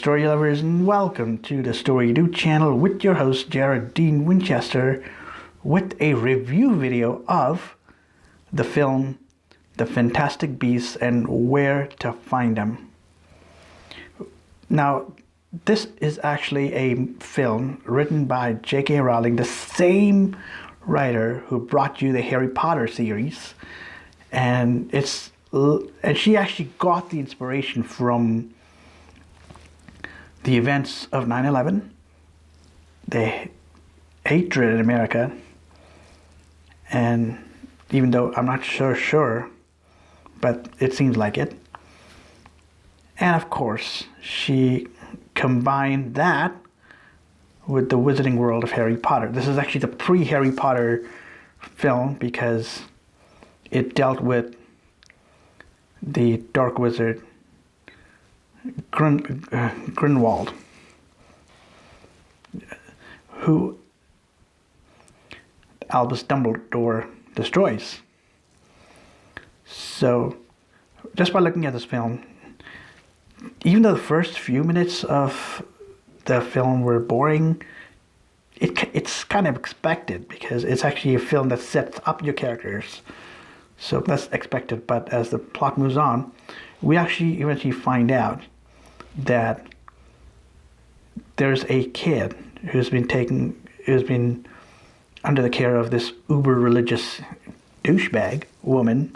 story lovers, and welcome to the Story Do channel with your host Jared Dean Winchester with a review video of the film The Fantastic Beasts and Where to Find Them. Now, this is actually a film written by J K Rowling, the same writer who brought you the Harry Potter series, and she actually got the inspiration from the events of 9/11, the hatred in America, and even though I'm not sure, but it seems like it. And of course, she combined that with the Wizarding World of Harry Potter. This is actually the pre-Harry Potter film because it dealt with the Dark Wizard Grindelwald, who Albus Dumbledore destroys. So, just by looking at this film, even though the first few minutes of the film were boring, it's kind of expected because it's actually a film that sets up your characters. So that's expected, but as the plot moves on, we actually eventually find out that there's a kid who's been under the care of this uber religious douchebag woman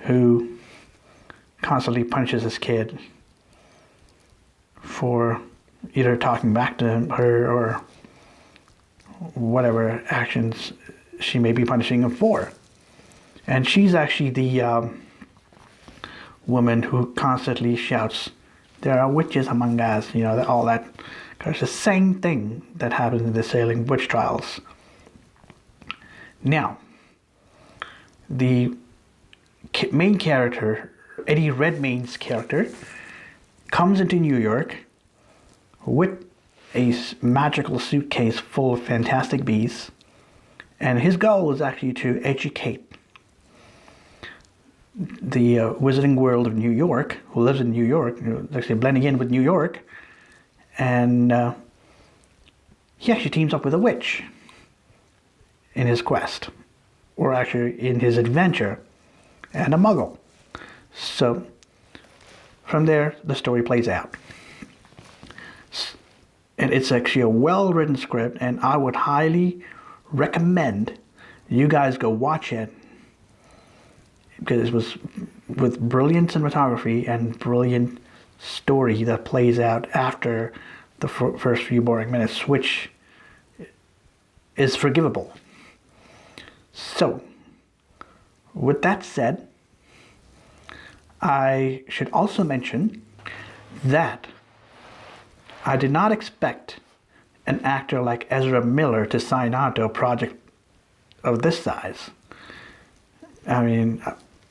who constantly punishes this kid for either talking back to her or whatever actions she may be punishing him for. And she's actually the woman who constantly shouts, "There are witches among us," all that. It's the same thing that happens in the Salem witch trials. Now, the main character, Eddie Redmayne's character, comes into New York with a magical suitcase full of fantastic beasts, and his goal is actually to educate the Wizarding World of New York, who lives in New York, actually blending in with New York, and he actually teams up with a witch in his quest, or actually in his adventure, and a muggle. So from there, the story plays out. And it's actually a well-written script, and I would highly recommend you guys go watch it, because it was with brilliant cinematography and brilliant story that plays out after the first few boring minutes, which is forgivable. So, with that said, I should also mention that I did not expect an actor like Ezra Miller to sign on to a project of this size. I mean,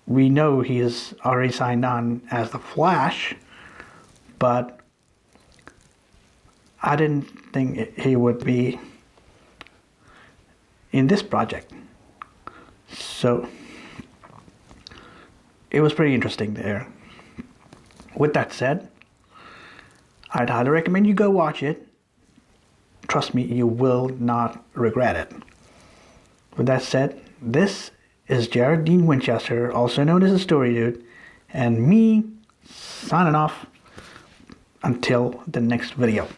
we know he is already signed on as the Flash, but I didn't think he would be in this project. So it was pretty interesting there. With that said, I'd highly recommend you go watch it. Trust me, you will not regret it. With that said, this is Jared Dean Winchester, also known as the Story Dude, and me signing off until the next video.